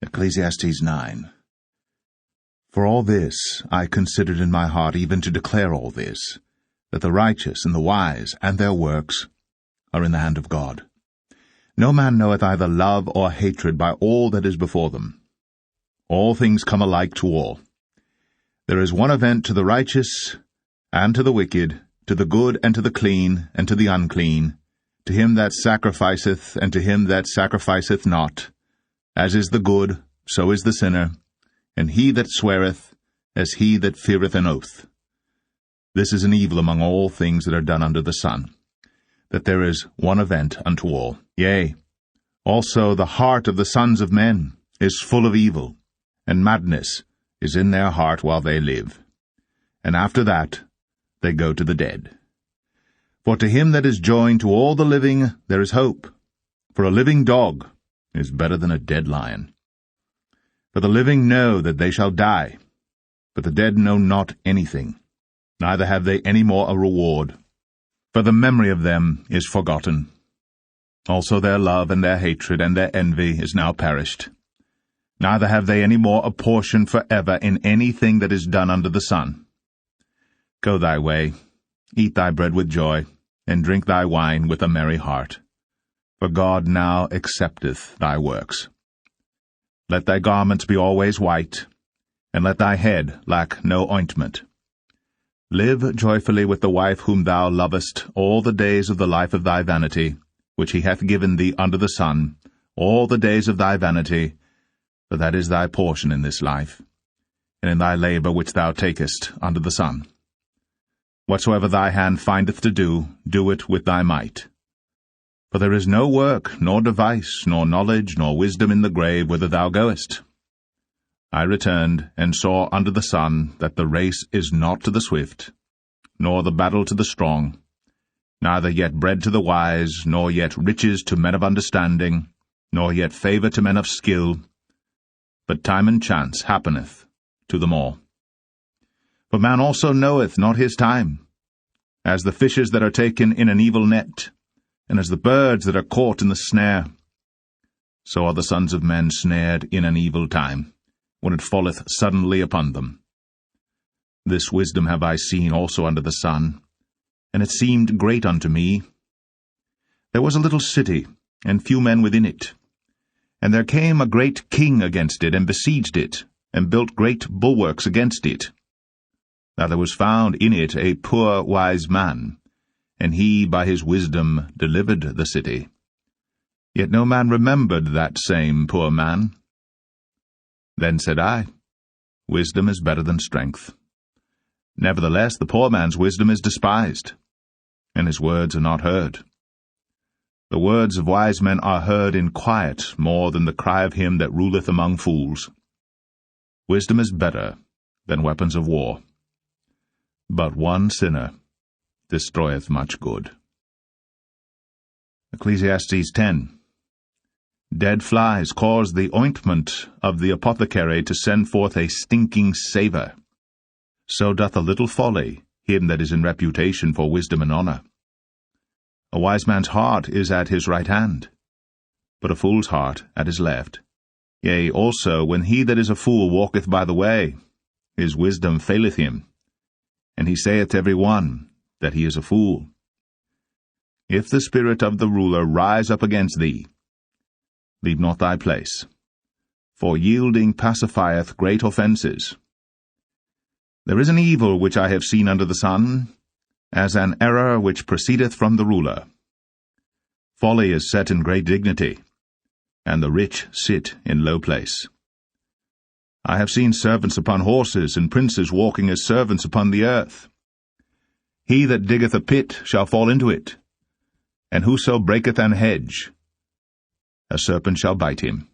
Ecclesiastes 9. For all this I considered in my heart, even to declare all this, that the righteous and the wise and their works are in the hand of God. No man knoweth either love or hatred by all that is before them. All things come alike to all. There is one event to the righteous and to the wicked, to the good and to the clean and to the unclean, to him that sacrificeth and to him that sacrificeth not. As is the good, so is the sinner, and he that sweareth, as he that feareth an oath. This is an evil among all things that are done under the sun, that there is one event unto all. Yea, also the heart of the sons of men is full of evil, and madness is in their heart while they live. And after that they go to the dead. For to him that is joined to all the living there is hope, for a living dog is better than a dead lion. For the living know that they shall die, but the dead know not anything, neither have they any more a reward, for the memory of them is forgotten. Also their love and their hatred and their envy is now perished. Neither have they any more a portion for ever in anything that is done under the sun. Go thy way, eat thy bread with joy, and drink thy wine with a merry heart. For God now accepteth thy works. Let thy garments be always white, and let thy head lack no ointment. Live joyfully with the wife whom thou lovest all the days of the life of thy vanity, which he hath given thee under the sun, all the days of thy vanity, for that is thy portion in this life, and in thy labor which thou takest under the sun. Whatsoever thy hand findeth to do, do it with thy might. For there is no work, nor device, nor knowledge, nor wisdom in the grave whither thou goest. I returned, and saw under the sun that the race is not to the swift, nor the battle to the strong, neither yet bread to the wise, nor yet riches to men of understanding, nor yet favour to men of skill, but time and chance happeneth to them all. For man also knoweth not his time, as the fishes that are taken in an evil net, and as the birds that are caught in the snare. So are the sons of men snared in an evil time, when it falleth suddenly upon them. This wisdom have I seen also under the sun, and it seemed great unto me. There was a little city, and few men within it. And there came a great king against it, and besieged it, and built great bulwarks against it. Now there was found in it a poor wise man, and he by his wisdom delivered the city. Yet no man remembered that same poor man. Then said I, Wisdom is better than strength. Nevertheless the poor man's wisdom is despised, and his words are not heard. The words of wise men are heard in quiet more than the cry of him that ruleth among fools. Wisdom is better than weapons of war. But one sinner destroyeth much good. Ecclesiastes 10. Dead flies cause the ointment of the apothecary to send forth a stinking savour. So doth a little folly him that is in reputation for wisdom and honour. A wise man's heart is at his right hand, but a fool's heart at his left. Yea, also, when he that is a fool walketh by the way, his wisdom faileth him, and he saith to every one that he is a fool. If the spirit of the ruler rise up against thee, leave not thy place, for yielding pacifieth great offences. There is an evil which I have seen under the sun, as an error which proceedeth from the ruler. Folly is set in great dignity, and the rich sit in low place. I have seen servants upon horses, and princes walking as servants upon the earth. He that diggeth a pit shall fall into it, and whoso breaketh an hedge, a serpent shall bite him.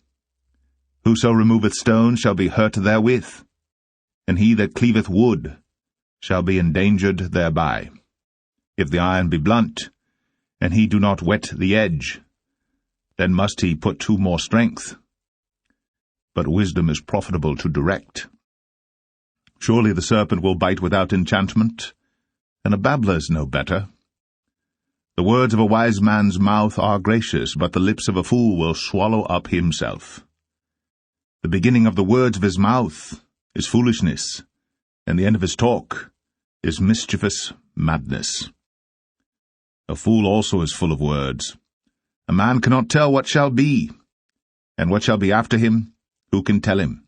Whoso removeth stones shall be hurt therewith, and he that cleaveth wood shall be endangered thereby. If the iron be blunt, and he do not whet the edge, then must he put to more strength. But wisdom is profitable to direct. Surely the serpent will bite without enchantment, and a babbler is no better. The words of a wise man's mouth are gracious, but the lips of a fool will swallow up himself. The beginning of the words of his mouth is foolishness, and the end of his talk is mischievous madness. A fool also is full of words. A man cannot tell what shall be, and what shall be after him, who can tell him?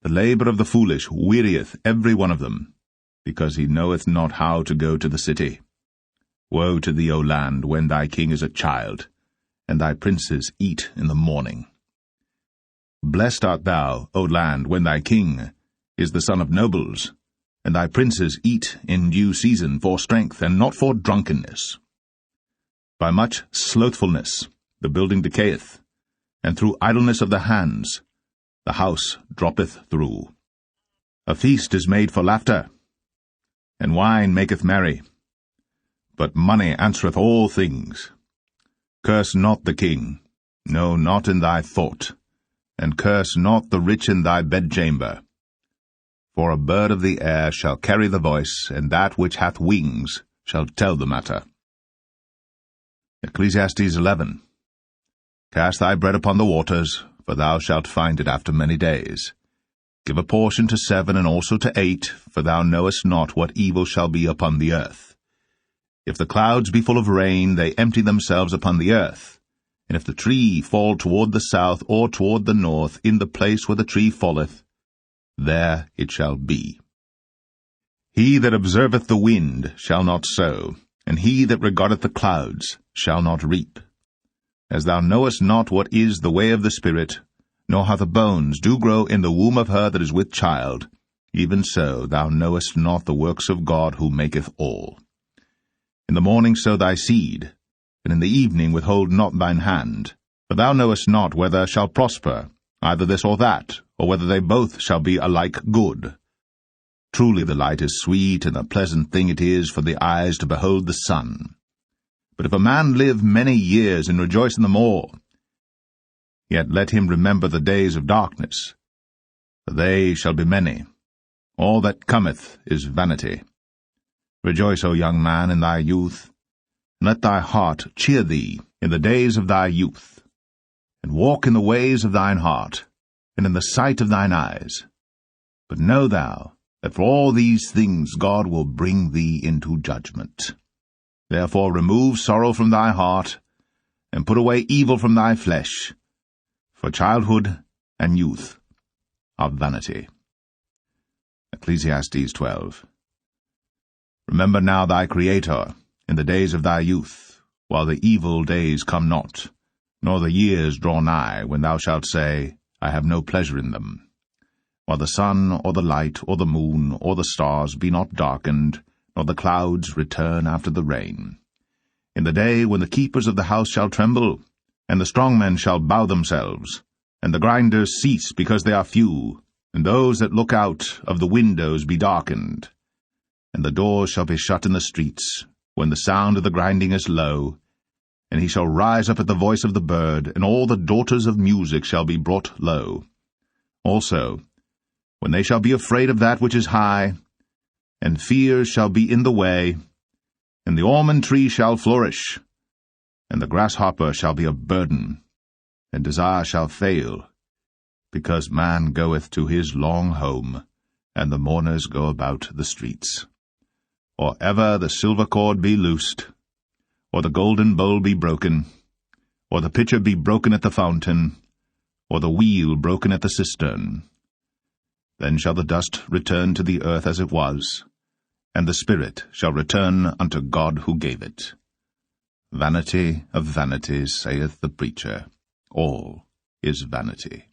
The labour of the foolish wearieth every one of them, because he knoweth not how to go to the city. Woe to thee, O land, when thy king is a child, and thy princes eat in the morning. Blessed art thou, O land, when thy king is the son of nobles, and thy princes eat in due season for strength, and not for drunkenness. By much slothfulness the building decayeth, and through idleness of the hands the house droppeth through. A feast is made for laughter, and wine maketh merry, but money answereth all things. Curse not the king, no, not in thy thought, and curse not the rich in thy bedchamber. For a bird of the air shall carry the voice, and that which hath wings shall tell the matter. Ecclesiastes 11. Cast thy bread upon the waters, for thou shalt find it after many days. Give a portion to 7 and also to 8, for thou knowest not what evil shall be upon the earth. If the clouds be full of rain, they empty themselves upon the earth. And if the tree fall toward the south or toward the north, in the place where the tree falleth, there it shall be. He that observeth the wind shall not sow, and he that regardeth the clouds shall not reap. As thou knowest not what is the way of the Spirit, nor how the bones do grow in the womb of her that is with child, even so thou knowest not the works of God who maketh all. In the morning sow thy seed, and in the evening withhold not thine hand, for thou knowest not whether shall prosper, either this or that, or whether they both shall be alike good. Truly the light is sweet, and a pleasant thing it is for the eyes to behold the sun. But if a man live many years and rejoice in them all, yet let him remember the days of darkness, for they shall be many. All that cometh is vanity. Rejoice, O young man, in thy youth, and let thy heart cheer thee in the days of thy youth, and walk in the ways of thine heart, and in the sight of thine eyes. But know thou that for all these things God will bring thee into judgment. Therefore remove sorrow from thy heart, and put away evil from thy flesh, for childhood and youth are vanity. Ecclesiastes 12. Remember now thy Creator in the days of thy youth, while the evil days come not, nor the years draw nigh, when thou shalt say, I have no pleasure in them. While the sun, or the light, or the moon, or the stars be not darkened, nor the clouds return after the rain. In the day when the keepers of the house shall tremble, and the strong men shall bow themselves, and the grinders cease because they are few, and those that look out of the windows be darkened. And the doors shall be shut in the streets, when the sound of the grinding is low, and he shall rise up at the voice of the bird, and all the daughters of music shall be brought low. Also, when they shall be afraid of that which is high, and fear shall be in the way, and the almond tree shall flourish, and the grasshopper shall be a burden, and desire shall fail, because man goeth to his long home, and the mourners go about the streets. Or ever the silver cord be loosed, or the golden bowl be broken, or the pitcher be broken at the fountain, or the wheel broken at the cistern. Then shall the dust return to the earth as it was, and the spirit shall return unto God who gave it. Vanity of vanities, saith the preacher. All is vanity.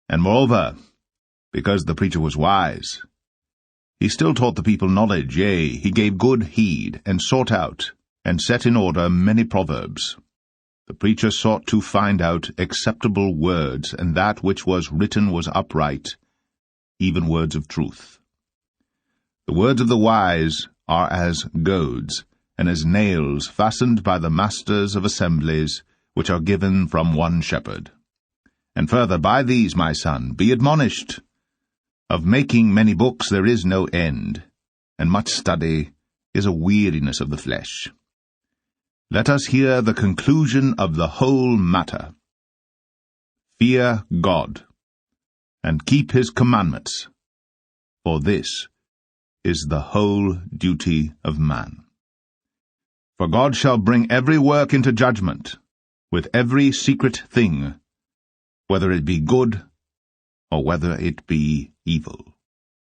And moreover, because the preacher was wise, he still taught the people knowledge, yea, he gave good heed, and sought out, and set in order many proverbs. The preacher sought to find out acceptable words, and that which was written was upright, even words of truth. The words of the wise are as goads, and as nails fastened by the masters of assemblies, which are given from one shepherd. And further, by these, my son, be admonished. Of making many books there is no end, and much study is a weariness of the flesh. Let us hear the conclusion of the whole matter. fear God, and keep his commandments, for this is the whole duty of man. For God shall bring every work into judgment, with every secret thing, whether it be good or whether it be evil.